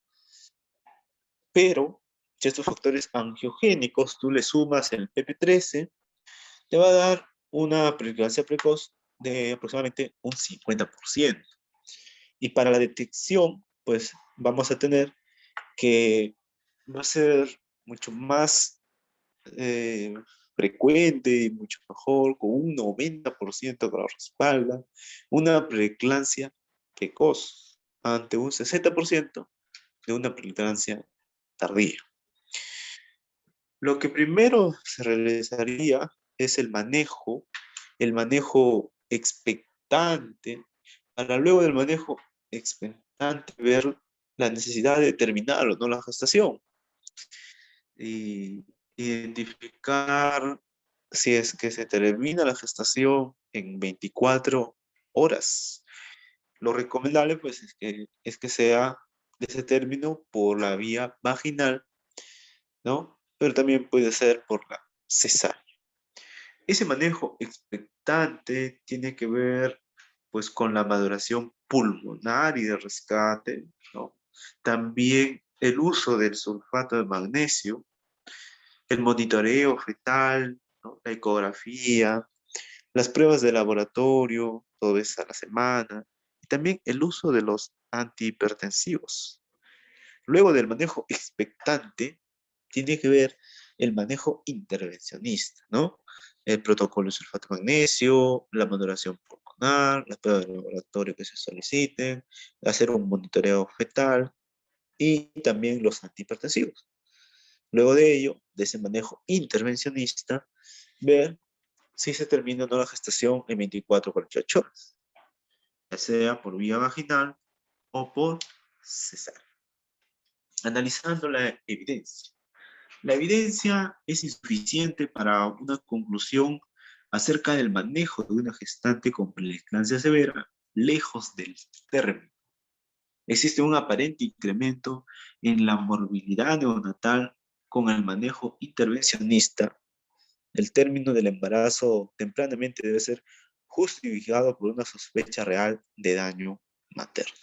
pero si estos factores angiogénicos tú le sumas el PP13, te va a dar una preeclampsia precoz de aproximadamente un 50%. Y para la detección, pues vamos a tener que va a ser mucho más eh, frecuente y mucho mejor, con un 90% que lo respalda, una preeclampsia precoz ante un 60% de una preeclampsia tardía. Lo que primero se realizaría es el manejo expectante, para luego del manejo expectante ver la necesidad de terminar o no la gestación y identificar si es que se termina la gestación en 24 horas. Lo recomendable pues es que sea de ese término por la vía vaginal, ¿no? Pero también puede ser por la cesárea. Ese manejo expectante tiene que ver pues con la maduración pulmonar y de rescate, ¿no? También el uso del sulfato de magnesio, el monitoreo fetal, ¿no? La ecografía, las pruebas de laboratorio, todo vez a la semana, y también el uso de los antihipertensivos. Luego del manejo expectante, tiene que ver el manejo intervencionista, ¿no? El protocolo de sulfato de magnesio, la maduración pulmonar, las pruebas de laboratorio que se soliciten, hacer un monitoreo fetal y también los antihipertensivos. Luego de ello, de ese manejo intervencionista, ver si se termina o no la gestación en 24 o 48 horas, ya sea por vía vaginal o por cesárea. Analizando la evidencia. La evidencia es insuficiente para una conclusión acerca del manejo de una gestante con preeclampsia severa lejos del término. Existe un aparente incremento en la morbilidad neonatal con el manejo intervencionista. El término del embarazo tempranamente debe ser justificado por una sospecha real de daño materno.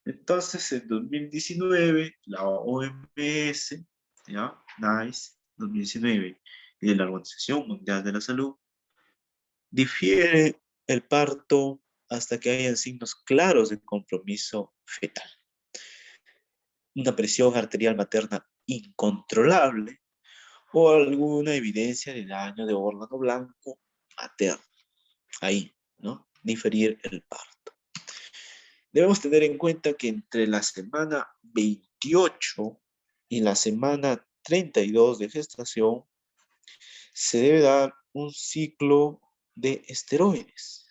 Entonces, en 2019, la OMS, ¿ya? NICE, 2019, y de la Organización Mundial de la Salud, difiere el parto hasta que hayan signos claros de compromiso fetal. Una presión arterial materna incontrolable o alguna evidencia de daño de órgano blanco materno. Ahí, ¿no? Diferir el parto. Debemos tener en cuenta que entre la semana 28 y la semana 32 de gestación se debe dar un ciclo de esteroides.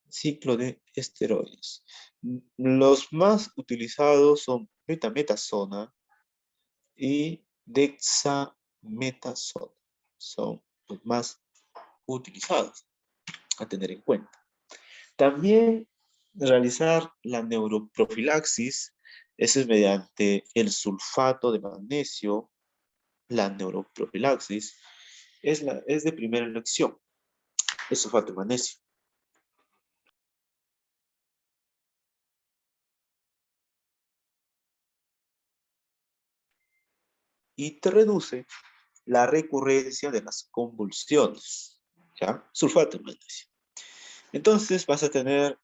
Ciclo de esteroides. Los más utilizados son betametasona y dexametasona. Son los más utilizados a tener en cuenta. También realizar la neuroprofilaxis, eso es mediante el sulfato de magnesio. La neuroprofilaxis es de primera elección, el sulfato de magnesio. Y te reduce la recurrencia de las convulsiones, ¿ya? Sulfato de magnesio. Entonces vas a tener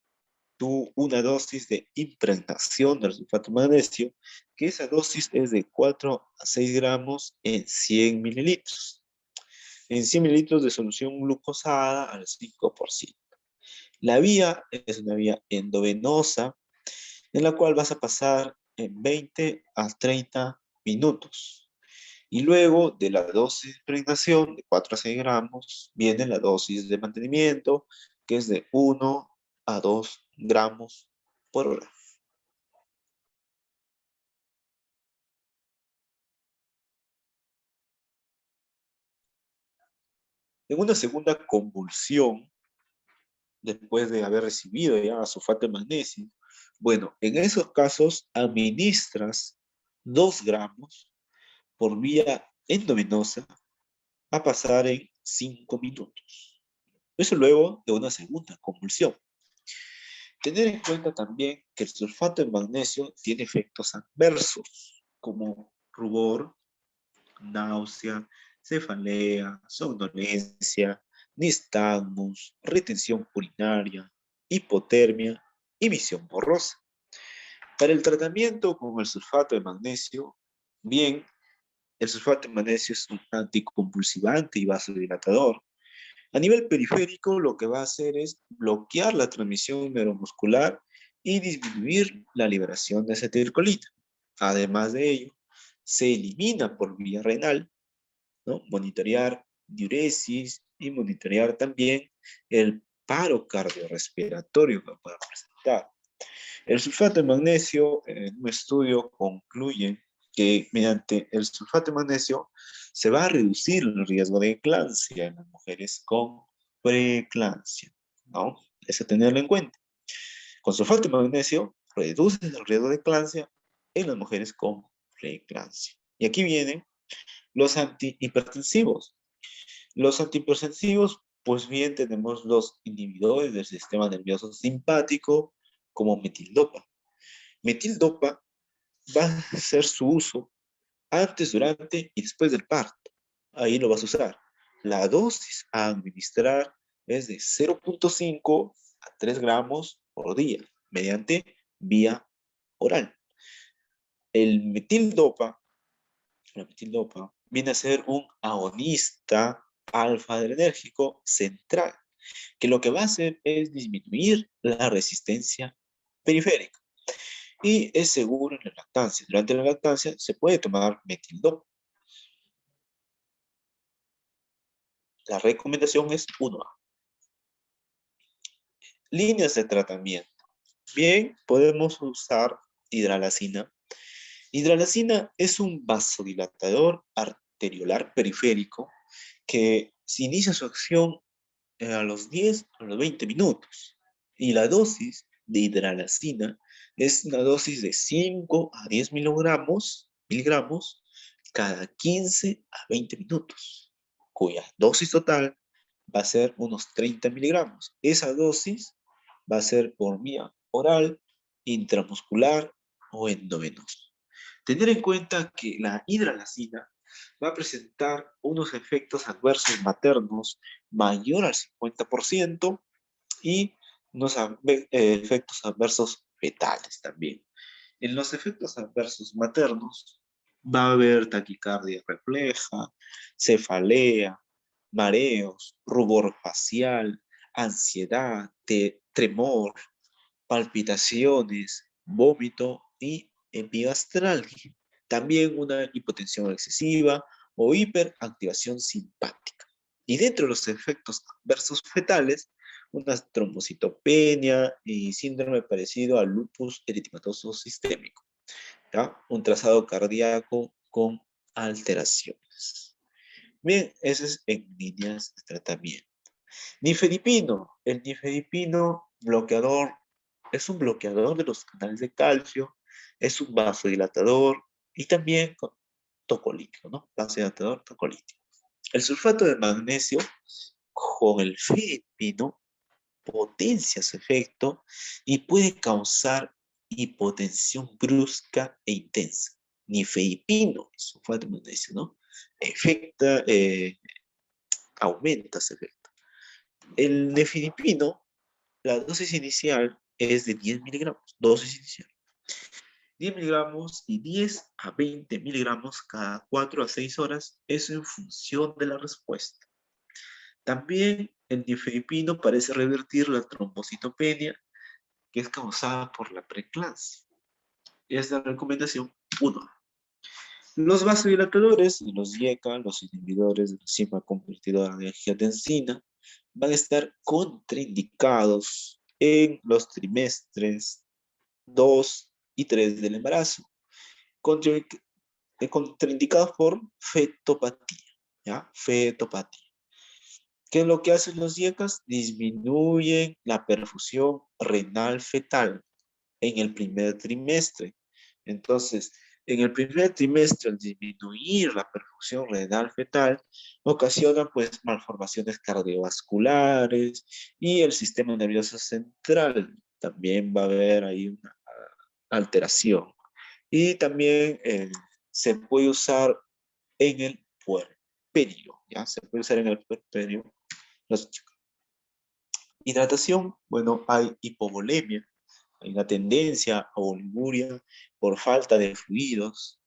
tú una dosis de impregnación del sulfato de magnesio, que esa dosis es de 4 a 6 gramos en 100 mililitros. En 100 mililitros de solución glucosada al 5%. La vía es una vía endovenosa en la cual vas a pasar en 20 a 30 minutos. Y luego de la dosis de impregnación de 4 a 6 gramos, viene la dosis de mantenimiento, que es de 1 a 2 gramos por hora. En una segunda convulsión, después de haber recibido ya sulfato de magnesio, bueno, en esos casos administras 2 gramos por vía endovenosa a pasar en 5 minutos. Eso luego de una segunda convulsión. Tener en cuenta también que el sulfato de magnesio tiene efectos adversos, como rubor, náusea, cefalea, somnolencia, nistagmus, retención urinaria, hipotermia y visión borrosa. Para el tratamiento con el sulfato de magnesio, bien, el sulfato de magnesio es un anticonvulsivante y vasodilatador. A nivel periférico, lo que va a hacer es bloquear la transmisión neuromuscular y disminuir la liberación de acetilcolina. Además de ello, se elimina por vía renal, ¿no? Monitorear diuresis y monitorear también el paro cardiorrespiratorio que pueda presentar. El sulfato de magnesio, en un estudio, concluye que mediante el sulfato de magnesio se va a reducir el riesgo de eclampsia en las mujeres con preeclampsia, ¿no? Eso tenerlo en cuenta. Con sulfato de magnesio reduces el riesgo de eclampsia en las mujeres con preeclampsia. Y aquí vienen los antihipertensivos. Los antihipertensivos, pues bien, tenemos los inhibidores del sistema nervioso simpático como metildopa. Metildopa va a hacer su uso antes, durante y después del parto. Ahí lo vas a usar. La dosis a administrar es de 0.5 a 3 gramos por día, mediante vía oral. El metildopa, la metildopa viene a ser un agonista alfa-adrenérgico central, que lo que va a hacer es disminuir la resistencia periférica. Y es seguro en la lactancia. Durante la lactancia se puede tomar metildopa. La recomendación es 1A. Líneas de tratamiento. Bien, podemos usar hidralazina. Hidralazina es un vasodilatador arteriolar periférico que se inicia su acción a los 10 a los 20 minutos. Y la dosis de hidralazina Es una dosis de 5 a 10 miligramos cada 15 a 20 minutos, cuya dosis total va a ser unos 30 miligramos. Esa dosis va a ser por vía oral, intramuscular o endovenoso. Tener en cuenta que la hidralazina va a presentar unos efectos adversos maternos mayor al 50% y unos efectos adversos fetales también. En los efectos adversos maternos va a haber taquicardia refleja, cefalea, mareos, rubor facial, ansiedad, tremor, palpitaciones, vómito y epigastralgia. También una hipotensión excesiva o hiperactivación simpática. Y dentro de los efectos adversos fetales, una trombocitopenia y síndrome parecido al lupus eritematoso sistémico. ¿Ya? Un trazado cardíaco con alteraciones. Bien, ese es en líneas de tratamiento. Nifedipino. El nifedipino bloqueador es un bloqueador de los canales de calcio, es un vasodilatador y también tocolítico, ¿no? Vasodilatador tocolítico. El sulfato de magnesio con el fedipino potencia su efecto y puede causar hipotensión brusca e intensa. Nifedipino, sulfato de magnesio, ¿no? Efecta, aumenta ese efecto. El nifedipino, la dosis inicial es de 10 miligramos, dosis inicial. 10 miligramos y 10 a 20 miligramos cada 4 a 6 horas, eso en función de la respuesta. También el nifedipino parece revertir la trombocitopenia que es causada por la preeclampsia. Es la recomendación 1. Los vasodilatadores y los IECA, los inhibidores de la enzima convertidora de angiotensina, van a estar contraindicados en los trimestres 2 y 3 del embarazo, contraindicados por fetopatía, ¿ya? Fetopatía. ¿Qué es lo que hacen los IECAs? Disminuyen la perfusión renal fetal en el primer trimestre. Entonces, en el primer trimestre, al disminuir la perfusión renal fetal, ocasiona pues malformaciones cardiovasculares y el sistema nervioso central. También va a haber ahí una alteración. Y también se puede usar en el puerperio, ¿ya? Se puede usar en el puerperio. Hidratación, bueno, hay hipovolemia, hay una tendencia a oliguria por falta de fluidos.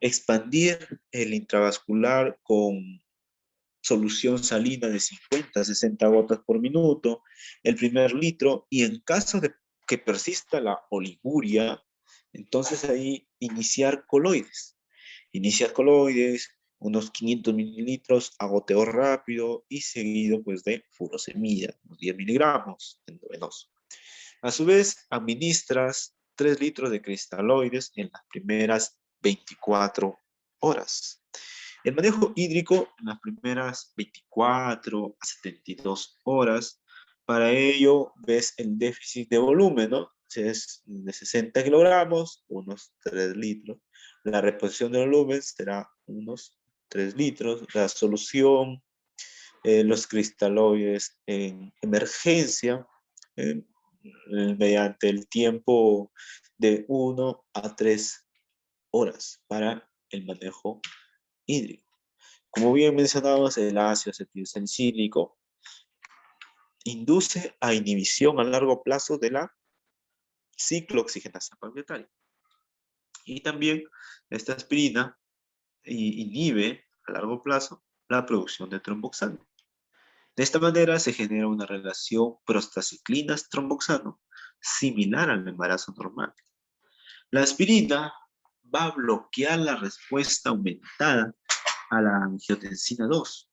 Expandir el intravascular con solución salina de 50 a 60 gotas por minuto, el primer litro, y en caso de que persista la oliguria, entonces ahí iniciar coloides. Iniciar coloides, unos 500 mililitros a goteo rápido y seguido pues de furosemida, unos 10 miligramos endovenoso. A su vez, administras 3 litros de cristaloides en las primeras 24 horas. El manejo hídrico en las primeras 24 a 72 horas. Para ello, ves el déficit de volumen, ¿no? Si es de 60 kilogramos, unos 3 litros. La reposición de volumen será unos 3 litros. La solución, los cristaloides en emergencia, eh, mediante el tiempo de 1 a 3 horas para el manejo hídrico. Como bien mencionabas, el ácido acetilsalicílico induce a inhibición a largo plazo de la ciclooxigenasa planetaria. Y también esta aspirina inhibe a largo plazo la producción de tromboxano. De esta manera se genera una relación prostaciclinas-tromboxano similar al embarazo normal. La aspirina va a bloquear la respuesta aumentada a la angiotensina 2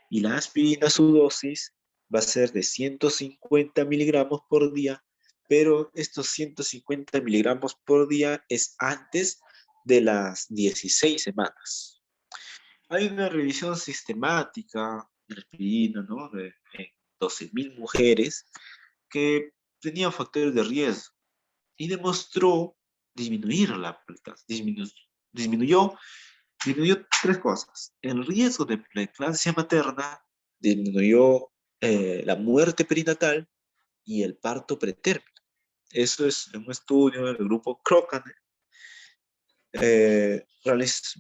y la aspirina, su dosis va a ser de 150 miligramos por día, pero estos 150 miligramos por día es antes de las 16 semanas. Hay una revisión sistemática de la aspirina, ¿no? De 12.000 mujeres que tenían factores de riesgo. y demostró disminuir la preeclampsia. Disminuyó tres cosas. El riesgo de preeclampsia materna, disminuyó la muerte perinatal y el parto pretérmino. Eso es un estudio del grupo Crochan.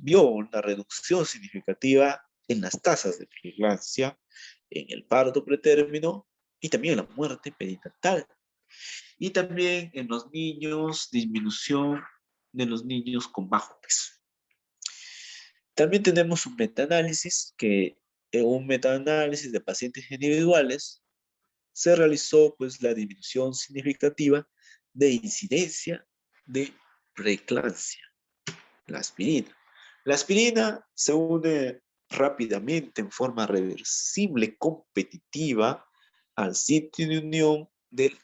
Vio una reducción significativa en las tasas de preeclampsia, en el parto pretérmino y también en la muerte perinatal. Y también en los niños, disminución de los niños con bajo peso. También tenemos un metaanálisis que en un metaanálisis de pacientes individuales se realizó pues la disminución significativa de incidencia de preeclampsia, la aspirina. La aspirina se une rápidamente en forma reversible competitiva al sitio de unión del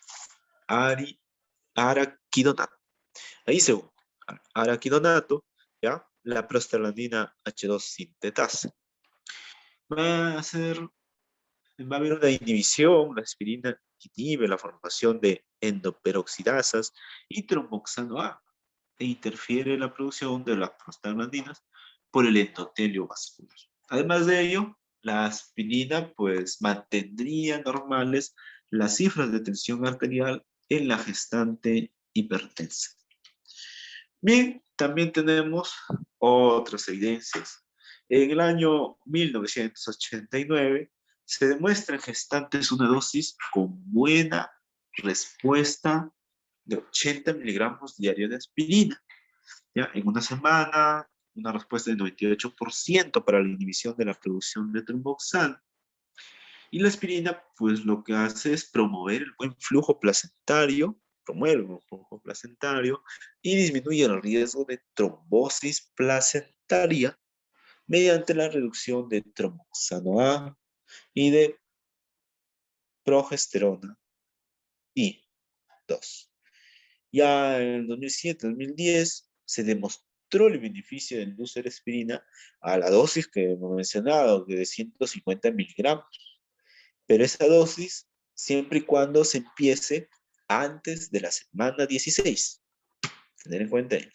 araquidonato. Ahí se une araquidonato, ¿ya? La prostaglandina H2 sintetasa. Va a ser Va a haber una inhibición, la aspirina inhibe la formación de endoperoxidasas y tromboxano A e interfiere en la producción de las prostaglandinas por el endotelio vascular. Además de ello, la aspirina pues mantendría normales las cifras de tensión arterial en la gestante hipertensa. Bien, también tenemos otras evidencias. En el año 1989 se demuestra en gestantes una dosis con buena respuesta de 80 miligramos diarios de aspirina. ¿Ya? En una semana, una respuesta del 98% para la inhibición de la producción de tromboxano. Y la aspirina, pues lo que hace es promover el buen flujo placentario, promueve el buen flujo placentario y disminuye el riesgo de trombosis placentaria mediante la reducción de tromboxano A y de progesterona I 2. Ya en 2007-2010 se demostró el beneficio del uso de la aspirina a la dosis que hemos mencionado, de 150 miligramos. Pero esa dosis siempre y cuando se empiece antes de la semana 16. Tener en cuenta ello.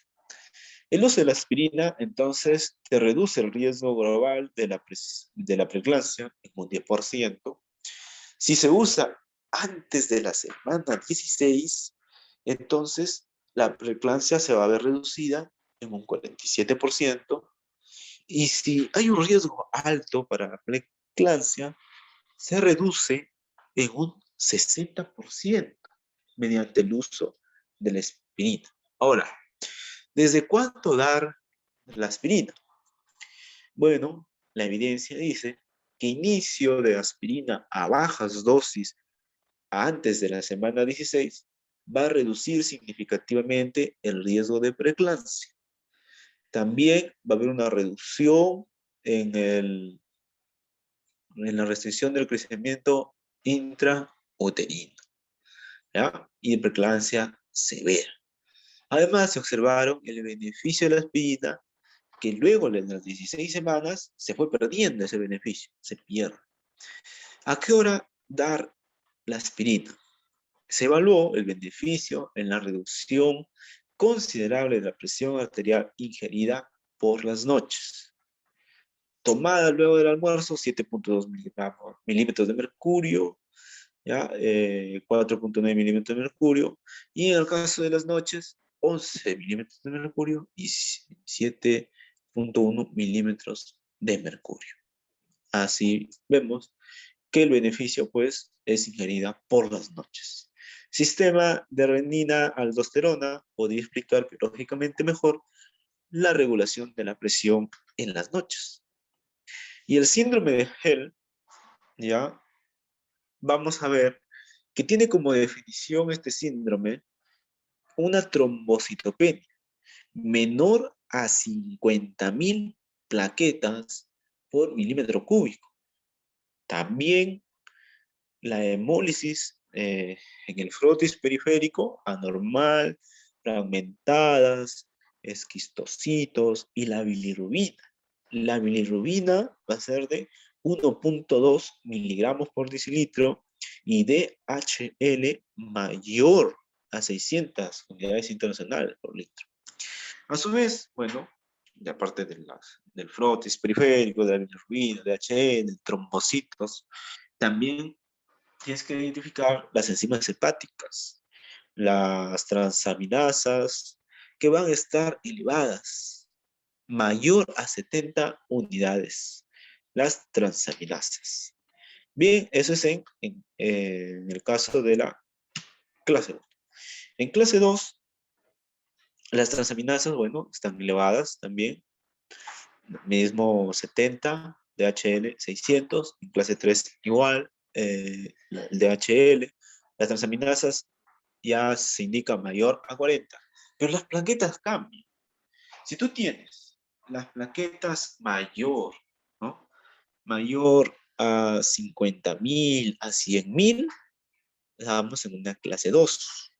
El uso de la aspirina, entonces, te reduce el riesgo global de la preeclampsia en un 10%. Si se usa antes de la semana 16, entonces la preeclampsia se va a ver reducida en un 47%. Y si hay un riesgo alto para la preeclampsia, se reduce en un 60% mediante el uso de la aspirina. Ahora, ¿desde cuándo dar la aspirina? Bueno, la evidencia dice que inicio de aspirina a bajas dosis antes de la semana 16 va a reducir significativamente el riesgo de preeclampsia. También va a haber una reducción en la restricción del crecimiento intrauterino, ¿ya? Y de preeclampsia severa. Además, se observaron el beneficio de la aspirina, que luego de las 16 semanas se fue perdiendo ese beneficio, se pierde. ¿A qué hora dar la aspirina? Se evaluó el beneficio en la reducción considerable de la presión arterial ingerida por las noches. Tomada luego del almuerzo, 7.2 milímetros de mercurio, ¿ya? 4.9 milímetros de mercurio, y en el caso de las noches, 11 milímetros de mercurio y 7.1 milímetros de mercurio. Así vemos que el beneficio pues es ingerida por las noches. Sistema de renina-aldosterona podría explicar biológicamente mejor la regulación de la presión en las noches. Y el síndrome de Hell, ya vamos a ver que tiene como definición este síndrome una trombocitopenia menor a 50.000 plaquetas por milímetro cúbico. También la hemólisis en el frotis periférico anormal, fragmentadas, esquistocitos y la bilirrubina. La bilirrubina va a ser de 1.2 miligramos por decilitro y DHL mayor a 600 unidades internacionales por litro. A su vez, bueno, de aparte del frotis periférico, de la bilirrubina, de HN, trombocitos, también tienes que identificar las enzimas hepáticas, las transaminasas, que van a estar elevadas, mayor a 70 unidades, las transaminasas. Bien, eso es en el caso de la clase 1. En clase 2, las transaminasas, bueno, están elevadas también, mismo 70, DHL 600, en clase 3 igual, el DHL, las transaminasas ya se indica mayor a 40, pero las plaquetas cambian. Si tú tienes las plaquetas mayor, ¿no? Mayor a 50.000, a 100.000, estamos en una clase 2.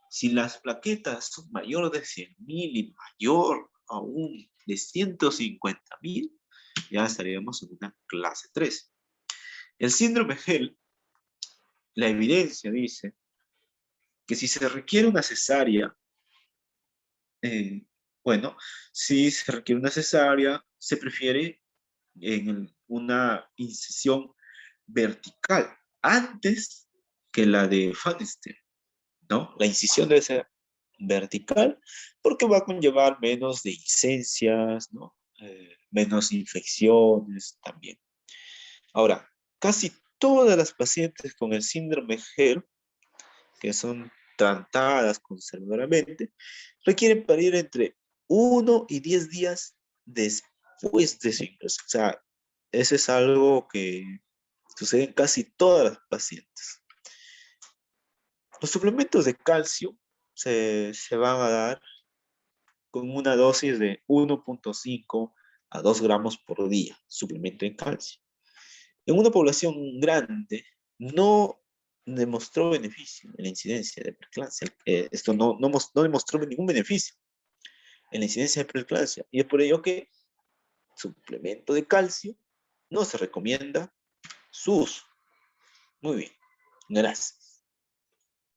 Si las plaquetas son mayor de 100.000 y mayor aún de 150.000, ya estaríamos en una clase 3. El síndrome GEL, la evidencia dice que si se requiere una cesárea, eh, bueno, si se requiere una cesárea, se prefiere en una incisión vertical antes que la de Fanstein, ¿no? La incisión debe ser vertical porque va a conllevar menos dehiscencias, ¿no? Menos infecciones también. Ahora, casi todas las pacientes con el síndrome GER, que son tratadas conservadoramente, requieren parir entre 1 y 10 días después de su ingreso. O sea, eso es algo que sucede en casi todas las pacientes. Los suplementos de calcio se van a dar con una dosis de 1.5 a 2 gramos por día, suplemento de calcio. En una población grande no demostró beneficio en la incidencia de preeclampsia. Esto no demostró ningún beneficio en la incidencia de preeclampsia. Y es por ello que suplemento de calcio no se recomienda su uso. Muy bien, gracias.